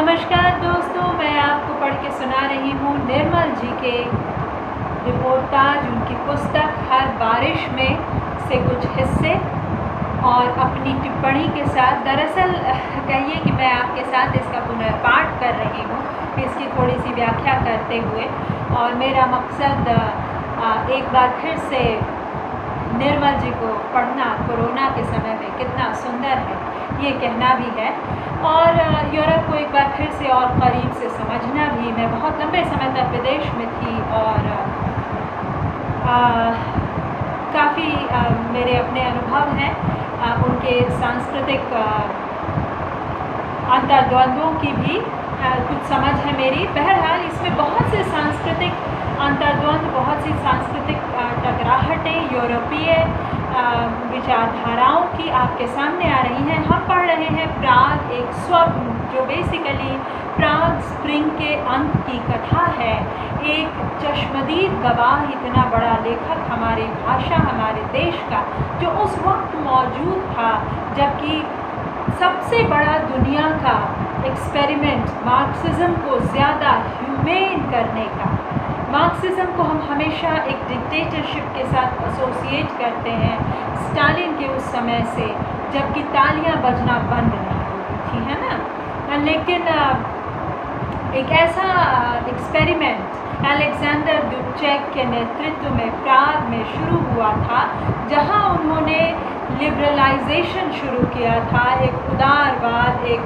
नमस्कार दोस्तों, मैं आपको पढ़ के सुना रही हूँ निर्मल जी के रिपोर्टाज, उनकी पुस्तक हर बारिश में से कुछ हिस्से और अपनी टिप्पणी के साथ। दरअसल कहिए कि मैं आपके साथ इसका पुनर्पाठ कर रही हूँ, इसकी थोड़ी सी व्याख्या करते हुए। और मेरा मकसद एक बार फिर से निर्मल जी को पढ़ना कोरोना के समय में कितना सुंदर है ये कहना भी है, और यूरोप को एक बार फिर से और करीब से समझना भी। मैं बहुत लंबे समय तक विदेश में थी और काफ़ी मेरे अपने अनुभव हैं, उनके सांस्कृतिक अंतर्द्वंद्वों की भी कुछ समझ है मेरी। बहरहाल इसमें बहुत से सांस्कृतिक अंतर्द्वंद, बहुत सी सांस्कृतिक टकराहटें यूरोपीय विचारधाराओं की आपके सामने आ रही हैं। हम पढ़ रहे हैं प्राग एक स्वप्न, जो बेसिकली प्राग स्प्रिंग के अंत की कथा है। एक चश्मदीद गवाह, इतना बड़ा लेखक हमारी भाषा, हमारे देश का, जो उस वक्त मौजूद था जबकि सबसे बड़ा दुनिया का एक्सपेरिमेंट मार्क्सिज्म को ज़्यादा ह्यूमेन करने का। मार्क्सिज्म को हम हमेशा एक डिक्टेटरशिप के साथ एसोसिएट करते हैं, स्टालिन के उस समय से, जबकि तालियां बजना बंद नहीं होती थी, है ना। लेकिन एक ऐसा एक्सपेरिमेंट अलेक्जेंडर दुबचेक के नेतृत्व में प्राग में शुरू हुआ था, जहां उन्होंने लिबरलाइजेशन शुरू किया था, एक उदारवाद, एक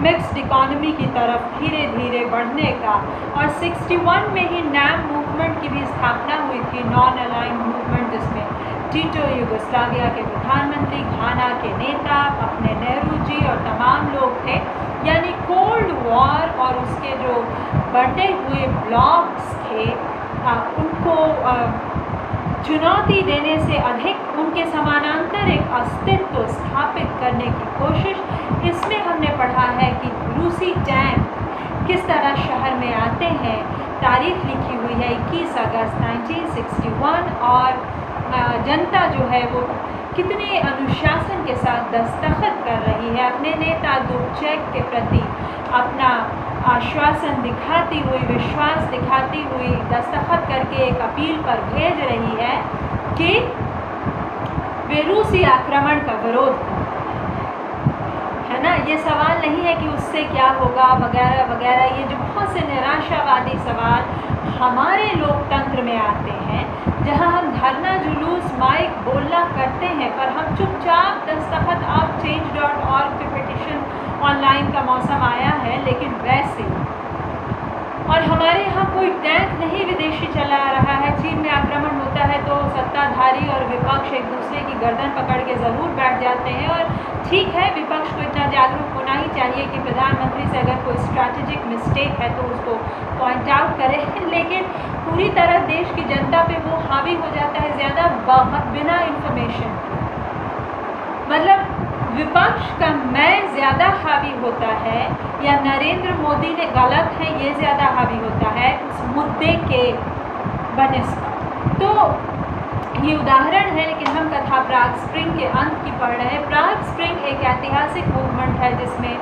मिक्स्ड इकोनॉमी की तरफ धीरे धीरे बढ़ने का। और 61 में ही नैम मूवमेंट की भी स्थापना हुई थी, नॉन अलाइंड मूवमेंट, जिसमें टीटो युगोस्लाविया के प्रधानमंत्री, घाना के नेता, अपने नेहरू जी और तमाम लोग थे। यानी कोल्ड वॉर और उसके जो बटे हुए ब्लॉक्स थे उनको चुनौती देने से अधिक उनके समानांतर एक अस्तित्व स्थापित करने की कोशिश। इसमें हमने पढ़ा है कि रूसी टैंक किस तरह शहर में आते हैं। तारीख लिखी हुई है 21 अगस्त 1961, और जनता जो है वो कितने अनुशासन के साथ दस्तखत कर रही है, अपने नेता दुबचेक के प्रति अपना आश्वासन दिखाती हुई, विश्वास दिखाती हुई, दस्तखत करके एक अपील पर भेज रही है कि वे रूसी आक्रमण का विरोध है ना। ये सवाल नहीं है कि उससे क्या होगा वगैरह वगैरह, ये जो बहुत से निराशावादी सवाल हमारे लोकतंत्र में आते हैं, जहां हम धरना, जुलूस, माइक बोलना करते हैं, पर हम चुपचाप दस्तखत। आप change.org पे पिटिशन ऑनलाइन का मौसम आया है, लेकिन वैसे और हमारे यहाँ कोई टैंक नहीं विदेशी चला रहा है। चीन में आक्रमण होता है तो सत्ताधारी और विपक्ष एक दूसरे की गर्दन पकड़ के ज़रूर बैठ जाते हैं, और ठीक है, विपक्ष को इतना जागरूक होना ही चाहिए कि प्रधानमंत्री से अगर कोई स्ट्रैटेजिक मिस्टेक है तो उसको पॉइंट आउट करे, लेकिन पूरी तरह देश की जनता पे वो हावी हो जाता है ज़्यादा बिना इंफॉर्मेशन। मतलब विपक्ष का मैं ज़्यादा हावी होता है, या नरेंद्र मोदी ने गलत है ये ज़्यादा हावी होता है उस मुद्दे के बनिस्बत। तो ये उदाहरण है, लेकिन हम कथा प्राग स्प्रिंग के अंत की पढ़ रहे हैं। प्राग स्प्रिंग एक ऐतिहासिक मूवमेंट है जिसमें,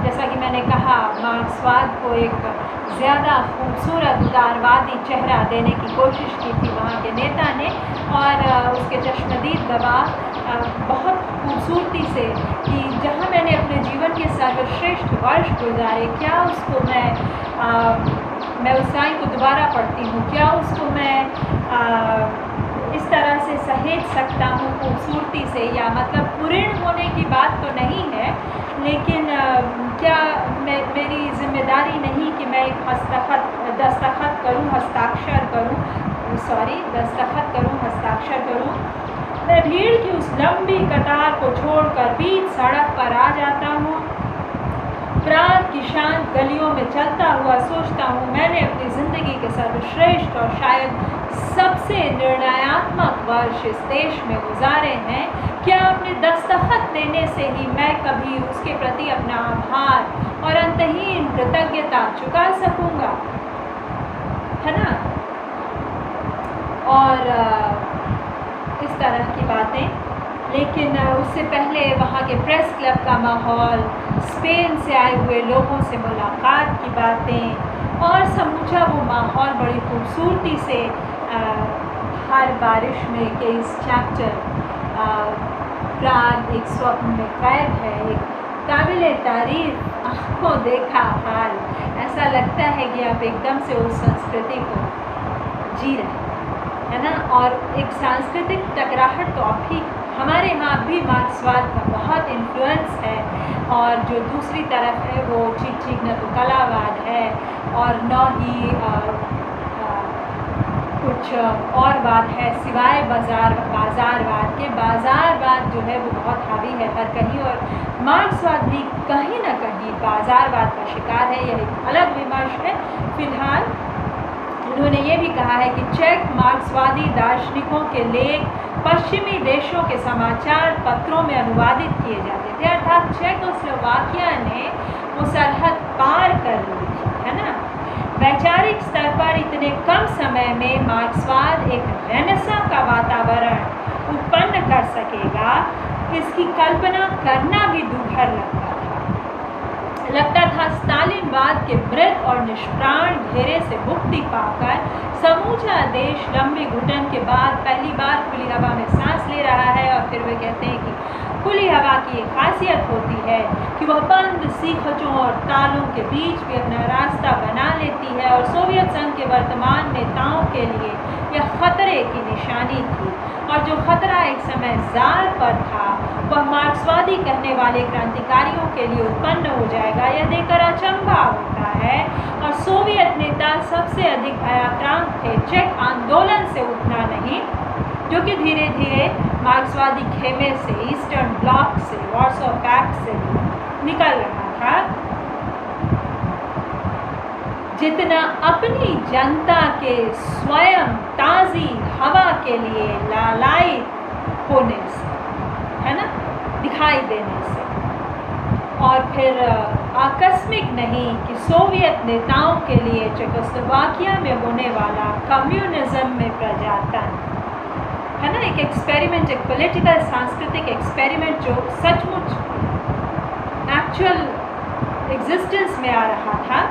जैसा कि मैंने कहा, मार्क्सवाद को एक ज़्यादा खूबसूरत उदारवादी चेहरा देने की कोशिश की थी वहाँ के नेता ने, और उसके चश्मदीद गवाह बहुत खूबसूरती से कि जहाँ मैंने अपने जीवन के सर्वश्रेष्ठ वर्ष गुजारे, क्या उसको मैं उस लाइन को दोबारा पढ़ती हूँ, क्या उसको मैं इस तरह से सहेज सकता हूँ खूबसूरती से, या मतलब पूर्ण होने की बात तो नहीं है, लेकिन क्या मेरी जिम्मेदारी नहीं कि मैं एक दस्तखत करूँ, हस्ताक्षर करूँ। मैं भीड़ की उस लंबी कतार को छोड़कर बीच सड़क पर आ जाता हूँ। प्राग की शांत गलियों में चलता हुआ सोचता हूँ, मैंने अपनी ज़िंदगी के सर्वश्रेष्ठ और शायद सबसे निर्णयात्मक वर्ष इस देश में गुजारे हैं। क्या अपने दस्तखत देने से ही मैं कभी उसके प्रति अपना आभार और अंतहीन कृतज्ञता चुका सकूँगा, है ना। और इस तरह की बातें लेकिन उससे पहले वहाँ के प्रेस क्लब का माहौल, स्पेन से आए हुए लोगों से मुलाकात की बातें और समूचा वो माहौल बड़ी खूबसूरती से हर बारिश में के इस चैप्टर प्राग एक स्वप्न में कैद है, एक काबिल तारीफ आँखों देखा हाल। ऐसा लगता है कि आप एकदम से उस संस्कृति को जी रहे हैं, है ना। और एक सांस्कृतिक टकराहट तो अभी हमारे यहाँ भी मार्क्सवाद का बहुत इन्फ्लुएंस है, और जो दूसरी तरफ है वो ठीक न तो कलावाद है और न ही कुछ और बात है सिवाय बाज़ारवाद के। बाज़ारवाद जो है वो बहुत हावी है हर कहीं, और मार्क्सवाद भी कहीं ना कहीं बाज़ारवाद का शिकार है। यह एक अलग विमर्श है। फिलहाल उन्होंने ये भी कहा है कि चेक मार्क्सवादी दार्शनिकों के लेख पश्चिमी देशों के समाचार पत्रों में अनुवादित किए जाते थे, अर्थात चेकोस्लोवाकिया ने वो सरहद पार कर ली थी, है ना। वैचारिक स्तर पर इतने कम समय में मार्क्सवाद एक रेनेसां का वातावरण उत्पन्न कर सकेगा, इसकी कल्पना करना भी दूभर लगता था। स्टालिनवाद के मृत और निष्प्राण घेरे से मुक्ति पाकर समूचा देश लंबी घुटन के बाद पहली बार खुली हवा में सांस ले रहा है। और फिर वे कहते हैं कि खुली हवा की एक खासियत होती है कि वह बंद सीखचों और तालों के बीच भी अपना रास्ता बना लेती है, और सोवियत संघ के वर्तमान नेताओं के लिए यह खतरे की निशानी थी। और जो खतरा एक समय जार पर था वह मार्क्सवादी कहने वाले क्रांतिकारियों के लिए उत्पन्न हो जाएगा, यह देखकर अचंभा होता है। और सोवियत नेता सबसे अधिक भयाक्रांत थे चेक आंदोलन से उठना नहीं, जो कि धीरे धीरे मार्क्सवादी खेमे से, ईस्टर्न ब्लॉक से, वॉर्सो पैक्ट से निकल रहा था। जितना अपनी जनता के स्वयं ताज़ी हवा के लिए लालायित होने से, है ना, दिखाई देने से, और फिर आकस्मिक नहीं कि सोवियत नेताओं के लिए चेकोस्लोवाकिया में होने वाला कम्युनिज्म में प्रजातंत्र, है ना, एक एक्सपेरिमेंट, एक पॉलिटिकल सांस्कृतिक एक्सपेरिमेंट जो सचमुच एक्चुअल एग्जिस्टेंस में आ रहा था।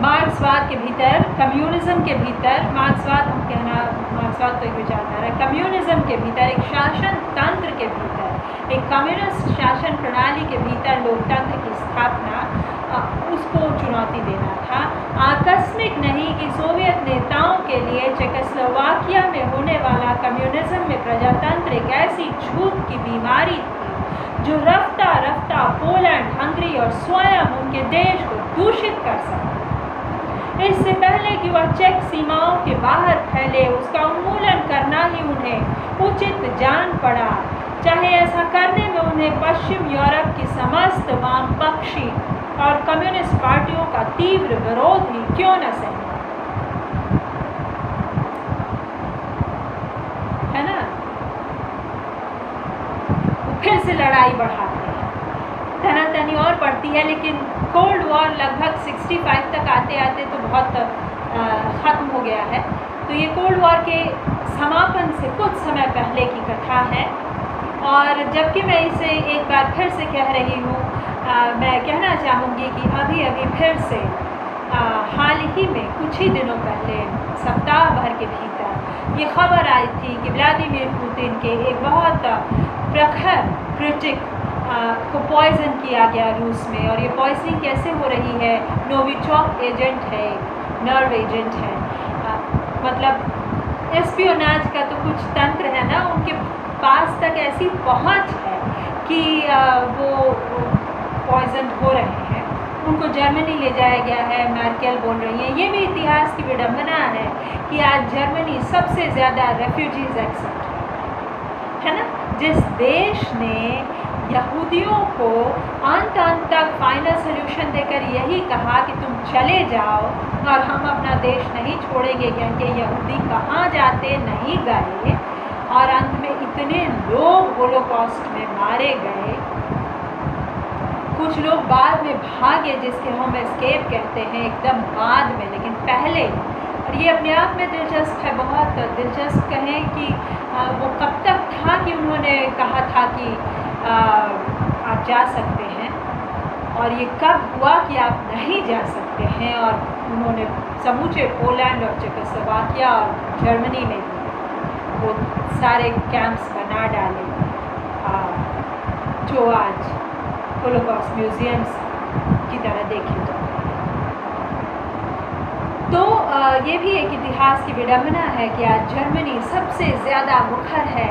मार्क्सवाद के भीतर, कम्युनिज्म के भीतर, मार्क्सवाद हम कहना, मार्क्सवाद तो एक विचारधारा है, कम्युनिज्म के भीतर, एक शासन तंत्र के भीतर, एक कम्युनिस्ट शासन प्रणाली के भीतर लोकतंत्र की स्थापना, उसको चुनौती देना था। आकस्मिक नहीं कि सोवियत नेताओं के लिए चेकोस्लोवाकिया में होने वाला कम्युनिज्म में प्रजातंत्र एक ऐसी छूत की बीमारी थी जो रफ्ता रफ्ता पोलैंड, हंगरी और स्वयं उनके देश को दूषित कर सकती। इससे पहले कि वह चेक सीमाओं के बाहर फैले, उसका उन्मूलन करना ही उन्हें उचित जान पड़ा, चाहे ऐसा करने में उन्हें पश्चिम यूरोप की समस्त वामपक्षी और कम्युनिस्ट पार्टियों का तीव्र विरोध ही क्यों न सहे, है ना। फिर से लड़ाई बढ़ाते हैं, तनातनी और बढ़ती है, लेकिन कोल्ड वॉर लगभग 65 तक आते आते तो बहुत ख़त्म हो गया है। तो ये कोल्ड वॉर के समापन से कुछ समय पहले की कथा है, और जबकि मैं इसे एक बार फिर से कह रही हूँ, मैं कहना चाहूँगी कि अभी अभी फिर से हाल ही में कुछ ही दिनों पहले, सप्ताह भर के भीतर ये खबर आई थी कि व्लादिमीर पुतिन के एक बहुत प्रखर क्रिटिक को पॉइजन किया गया रूस में। और ये पॉइजनिंग कैसे हो रही है, नोविचॉक एजेंट है, नर्व एजेंट है, मतलब एस्पियोनाज का तो कुछ तंत्र है ना, उनके पास तक ऐसी पहुंच है कि वो पॉइजन हो रहे हैं। उनको जर्मनी ले जाया गया है, मर्केल बोल रही है। ये भी इतिहास की विडंबना है कि आज जर्मनी सबसे ज़्यादा रेफ्यूजीज एक्सेप्ट है ना, जिस देश ने यहूदियों को अंत तक फाइनल सोल्यूशन देकर यही कहा कि तुम चले जाओ और हम अपना देश नहीं छोड़ेंगे, क्योंकि यहूदी कहाँ जाते नहीं गए, और अंत में इतने लोग होलोकॉस्ट में मारे गए। कुछ लोग बाद में भागे, जिसके हम एस्केप कहते हैं, एकदम बाद में, लेकिन पहले और ये अपने आप में दिलचस्प है, बहुत दिलचस्प कहें कि वो कब तक था कि उन्होंने कहा था कि आप जा सकते हैं, और ये कब हुआ कि आप नहीं जा सकते हैं। और उन्होंने समूचे पोलैंड और चेकोस्लोवाकिया और जर्मनी में भी वो सारे कैंप्स बना डाले जो आज होलोकॉस्ट म्यूज़ियम्स की तरह देखे तो ये भी एक इतिहास की विडंबना है कि आज जर्मनी सबसे ज़्यादा मुखर है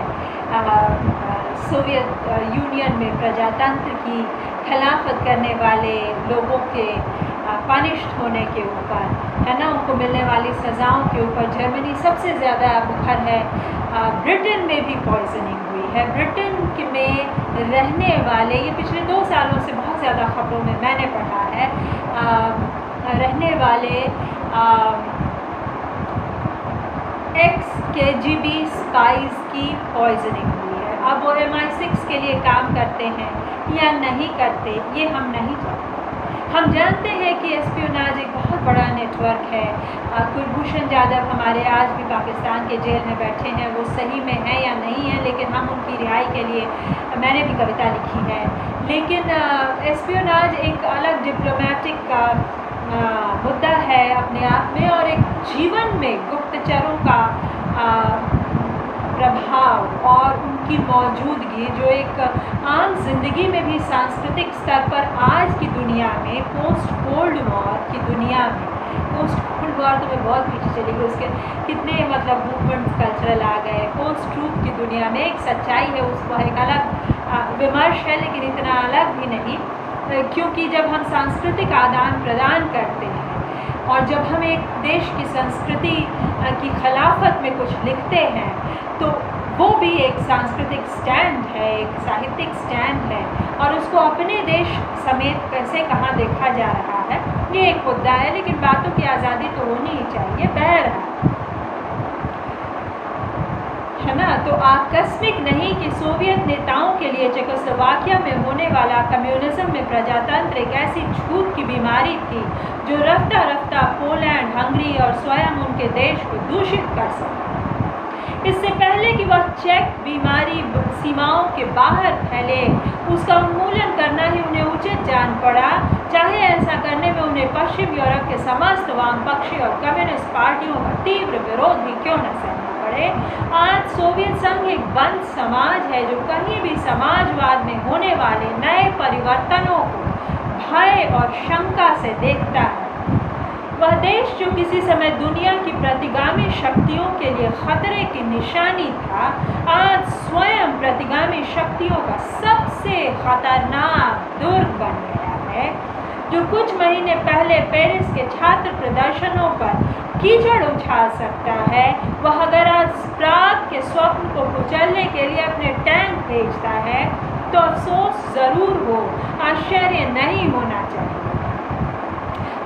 सोवियत यूनियन में प्रजातंत्र की खिलाफत करने वाले लोगों के पनिश्ड होने के ऊपर, है ना, उनको मिलने वाली सज़ाओं के ऊपर जर्मनी सबसे ज़्यादा मुखर है। ब्रिटेन में भी पॉइजनिंग हुई है। ब्रिटेन में रहने वाले, ये पिछले 2 सालों से बहुत ज़्यादा खबरों में मैंने पढ़ा है, रहने वाले ex-KGB स्पाइस की पॉइजनिंग हुई है। अब वो MI6 के लिए काम करते हैं या नहीं करते, ये हम नहीं जानते। हम जानते हैं कि एस्पियोनाज एक बहुत बड़ा नेटवर्क है। कुलभूषण जाधव हमारे आज भी पाकिस्तान के जेल में बैठे हैं, वो सही में है या नहीं है, लेकिन हम उनकी रिहाई के लिए, मैंने भी कविता लिखी है। लेकिन एस्पियोनाज एक अलग डिप्लोमेटिक का मुद्दा है अपने आप में, और एक जीवन में गुप्तचरों का प्रभाव और उनकी मौजूदगी जो एक आम जिंदगी में भी सांस्कृतिक स्तर पर आज की दुनिया में, पोस्ट कोल्ड वॉर की दुनिया में, पोस्ट कोल्ड वॉर तो मैं बहुत पीछे चली गई, उसके कितने मतलब मूवमेंट्स कल्चरल आ गए। पोस्ट ट्रूथ की दुनिया में एक सच्चाई है, उसको एक अलग विमर्श है, लेकिन इतना अलग भी नहीं, क्योंकि जब हम सांस्कृतिक आदान प्रदान करते हैं और जब हम एक देश की संस्कृति की खिलाफत में कुछ लिखते हैं, तो वो भी एक सांस्कृतिक स्टैंड है, एक साहित्यिक स्टैंड है, और उसको अपने देश समेत कैसे कहाँ देखा जा रहा है, ये एक मुद्दा है। लेकिन बातों की आज़ादी तो होनी ही चाहिए, बहरहाल, है ना। तो आकस्मिक नहीं कि सोवियत नेताओं के लिए चेकोस्लोवाकिया में होने वाला कम्युनिज्म में प्रजातंत्र एक ऐसी छूत की बीमारी थी जो रफ्ता रफ्ता पोलैंड, हंगरी और स्वयं उनके देश को दूषित कर सकता। इससे पहले कि वह चेक बीमारी सीमाओं के बाहर फैले, उसका उन्मूलन करना ही उन्हें उचित जान पड़ा, चाहे ऐसा करने में उन्हें पश्चिम यूरोप के समस्त वामपक्षी और कम्युनिस्ट पार्टियों का तीव्र विरोध ही क्यों न सहना पड़े। आज सोवियत संघ एक बंद समाज है जो कहीं भी समाजवाद में होने वाले नए परिवर्तनों को भय और शंका से देखता है। वह देश जो किसी समय दुनिया की प्रतिगामी शक्तियों के लिए खतरे की निशानी था, आज स्वयं प्रतिगामी शक्तियों का सबसे खतरनाक दुर्ग बन गया है। जो कुछ महीने पहले पेरिस के छात्र प्रदर्शनों पर कीचड़ उछाल सकता है, वह अगर आज प्राग के स्वप्न को कुचलने के लिए अपने टैंक भेजता है तो अफसोस ज़रूर हो, आश्चर्य नहीं होना चाहिए।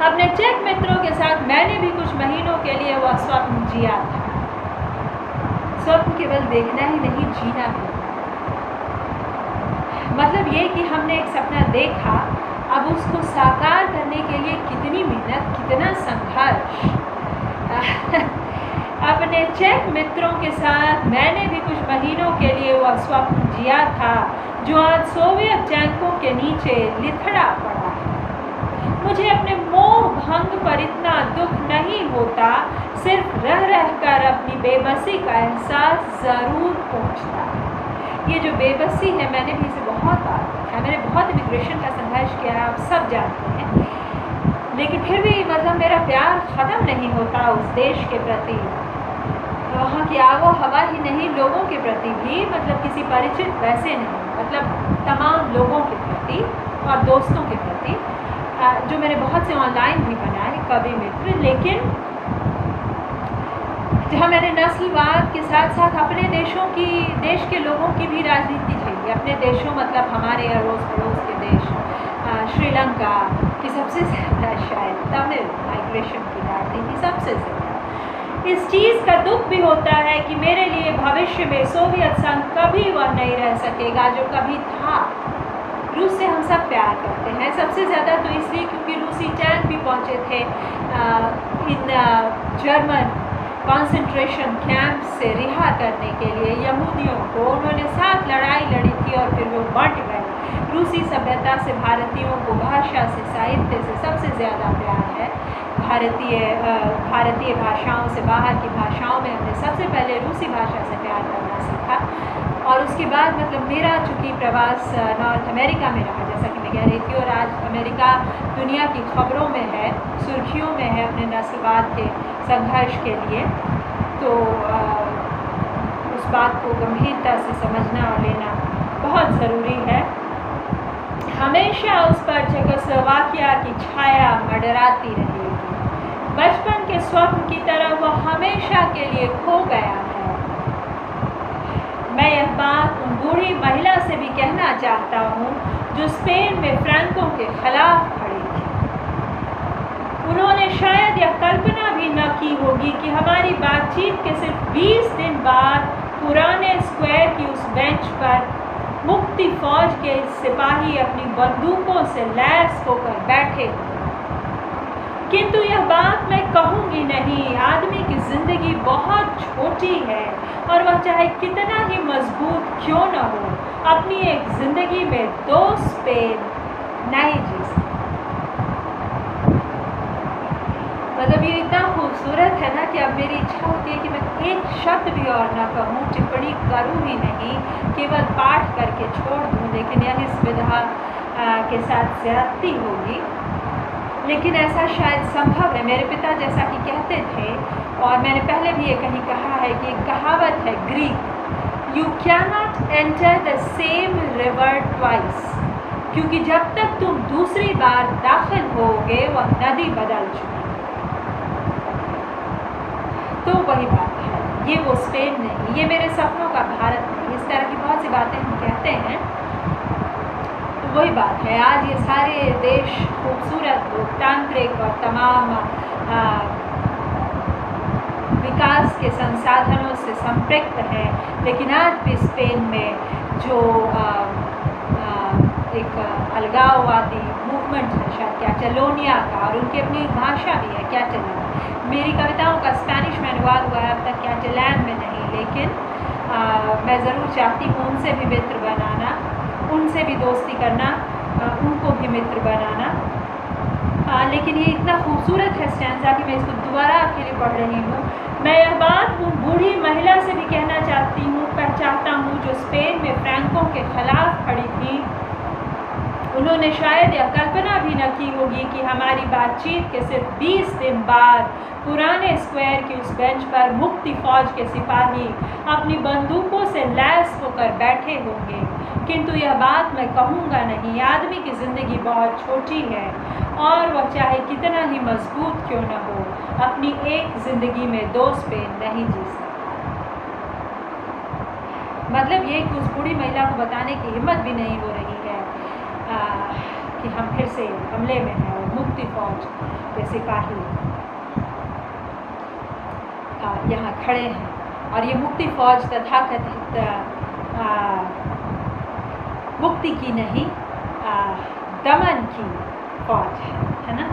अपने चेक मित्रों के साथ मैंने भी कुछ महीनों के लिए वह स्वप्न जिया था। स्वप्न केवल देखना ही नहीं, जीना भी। मतलब ये कि हमने एक सपना देखा, अब उसको साकार करने के लिए कितनी मेहनत, कितना संघर्ष। अपने चेक मित्रों के साथ मैंने भी कुछ महीनों के लिए वह स्वप्न जिया था जो आज सोवियत टैंकों के नीचे लिथड़ा पड़ा है। मुझे अपने मोह भंग पर इतना दुख नहीं होता, सिर्फ रह रहकर अपनी बेबसी का एहसास ज़रूर पहुँचता है। ये जो बेबसी है, मैंने भी इसे बहुत बार देखा है, मैंने बहुत इमिग्रेशन का संघर्ष किया है, आप सब जानते हैं, लेकिन फिर भी मतलब मेरा प्यार ख़त्म नहीं होता उस देश के प्रति, वहाँ की आबो हवा ही नहीं, लोगों के प्रति भी, मतलब किसी परिचित वैसे नहीं, मतलब तमाम लोगों के प्रति और दोस्तों के प्रति, जो मैंने बहुत से ऑनलाइन भी बनाए कवि मित्र। लेकिन जहाँ मैंने नस्लवाद के साथ साथ अपने देश के लोगों की भी राजनीति झेली, अपने देशों मतलब हमारे अड़ोस पड़ोस के देश, श्रीलंका की सबसे ज़्यादा शायद तमिल माइग्रेशन की राजनीति सबसे ज़्यादा। इस चीज़ का दुख भी होता है कि मेरे लिए भविष्य में सोवियत संघ कभी वह नहीं रह सकेगा जो कभी था। रूस से हम सब प्यार करते हैं, सबसे ज़्यादा तो इसलिए क्योंकि रूसी टैंक भी पहुँचे थे इन जर्मन कॉन्सेंट्रेशन कैंप से रिहा करने के लिए यहूदियों को उन्होंने 7 लड़ाई लड़ी थी और फिर वो बट गए। रूसी सभ्यता से भारतीयों को भाषा से, साहित्य से सबसे ज़्यादा प्यार है। भारतीय भाषाओं से बाहर की भाषाओं में हमने सबसे पहले रूसी भाषा से प्यार करना सीखा। और उसके बाद मतलब मेरा चूँकि प्रवास नॉर्थ अमेरिका में रहा, जैसा कि मैं कह रही थी, और आज अमेरिका दुनिया की खबरों में है, सुर्खियों में है अपने नस्लवाद के संघर्ष के लिए, तो उस बात को गंभीरता से समझना और लेना बहुत ज़रूरी है। हमेशा उस पर चेकोस्लोवाकिया की छाया मंडराती रहेगी। बचपन के स्वप्न की तरह वह हमेशा के लिए खो गया है। मैं यह बात उन बूढ़ी महिला से भी कहना चाहता हूँ जो स्पेन में फ्रैंको के खिलाफ खड़ी थी। उन्होंने शायद यह कल्पना भी न की होगी कि हमारी बातचीत के सिर्फ 20 दिन बाद पुराने स्क्वायर की उस बेंच पर मुक्ति फौज के सिपाही अपनी बंदूकों से लैस होकर बैठे। किंतु यह बात मैं कहूँगी नहीं। आदमी की ज़िंदगी बहुत छोटी है और वह चाहे कितना ही मजबूत क्यों न हो, अपनी एक ज़िंदगी में 2 स्पेन नहीं जी सकता। मतलब ये इतना खूबसूरत है ना कि अब मेरी इच्छा होती है कि मैं एक शब्द भी और ना कहूँ, टिप्पणी करूँ ही नहीं, केवल पाठ करके छोड़ दूँ, लेकिन यह इस विधा के साथ ज़्यादती होगी। लेकिन ऐसा शायद संभव है। मेरे पिता जैसा कि कहते थे, और मैंने पहले भी ये कहीं कहा है कि एक कहावत है Greek, you can not enter the same river twice, क्योंकि जब तक तुम दूसरी बार दाखिल होगे वह नदी बदल चुकी। तो वही बात है, ये वो स्पेन नहीं, ये मेरे सपनों का भारत नहीं। इस तरह की बहुत सी बातें हम कहते हैं, तो वही बात है। आज ये सारे देश खूबसूरत, लोकतांत्रिक और तमाम विकास के संसाधनों से संपृक्त है, लेकिन आज भी स्पेन में जो एक अलगाववादी मूवमेंट है, शायद कैटलोनिया का, और उनकी अपनी भाषा भी है कैटलान। मेरी कविताओं का स्पेनिश में अनुवाद हुआ है, अब तक कैटलान में नहीं, लेकिन मैं ज़रूर चाहती हूँ उनसे भी मित्र बनाना, उनसे भी दोस्ती करना, उनको भी मित्र बनाना। लेकिन ये इतना खूबसूरत है स्टैंजा कि मैं इसको दोबारा आपके लिए पढ़ रही हूँ। मैं यह बात उन बूढ़ी महिला से भी कहना चाहता हूँ जो स्पेन में फ्रैंको के खिलाफ खड़ी थी। उन्होंने शायद यह कल्पना भी न की होगी कि हमारी बातचीत के सिर्फ 20 दिन बाद पुराने स्क्वायर की उस बेंच पर मुक्ति फौज के सिपाही अपनी बंदूकों से लैस होकर बैठे होंगे। किंतु यह बात मैं कहूँगा नहीं। आदमी की ज़िंदगी बहुत छोटी है और वह चाहे कितना ही मजबूत क्यों न हो, अपनी एक ज़िंदगी में 2 स्पेन नहीं जी सकता। मतलब ये कि उस बूढ़ी महिला को बताने की हिम्मत भी नहीं हो रही है कि हम फिर से हमले में हैं और मुक्ति फौज के सिपाही यहाँ खड़े हैं। और ये मुक्ति फौज तथाकथित मुक्ति की नहीं, दमन की फौज है ना।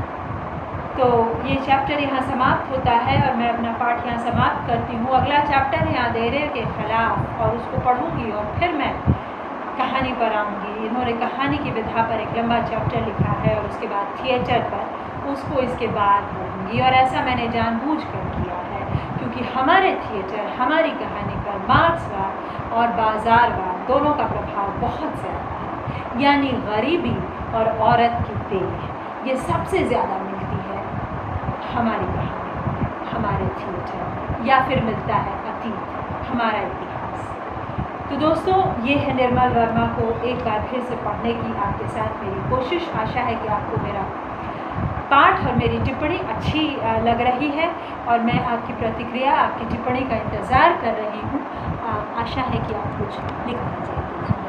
तो ये चैप्टर यहाँ समाप्त होता है और मैं अपना पाठ यहाँ समाप्त करती हूँ। अगला चैप्टर है अंधेरे के खिलाफ, और उसको पढ़ूँगी और फिर मैं कहानी पर आऊँगी। इन्होंने कहानी की विधा पर एक लंबा चैप्टर लिखा है और उसके बाद थिएटर पर, उसको इसके बाद पढ़ूँगी। और ऐसा मैंने जानबूझकर किया है क्योंकि हमारे थिएटर, हमारी कहानी पर मार्क्सवाद और बाज़ारवाद दोनों का प्रभाव बहुत ज़्यादा है। यानी गरीबी और औरत की देह, ये सबसे ज़्यादा मिलती है हमारी कहानी, हमारे थिएटर, या फिर मिलता है अतीत, हमारा इतिहास। तो दोस्तों, ये है निर्मल वर्मा को एक बार फिर से पढ़ने की आपके साथ मेरी कोशिश। आशा है कि आपको मेरा पाठ और मेरी टिप्पणी अच्छी लग रही है और मैं आपकी प्रतिक्रिया, आपकी टिप्पणी का इंतज़ार कर रही हूँ। आशा है कि आप कुछ लिख दीजिएगा।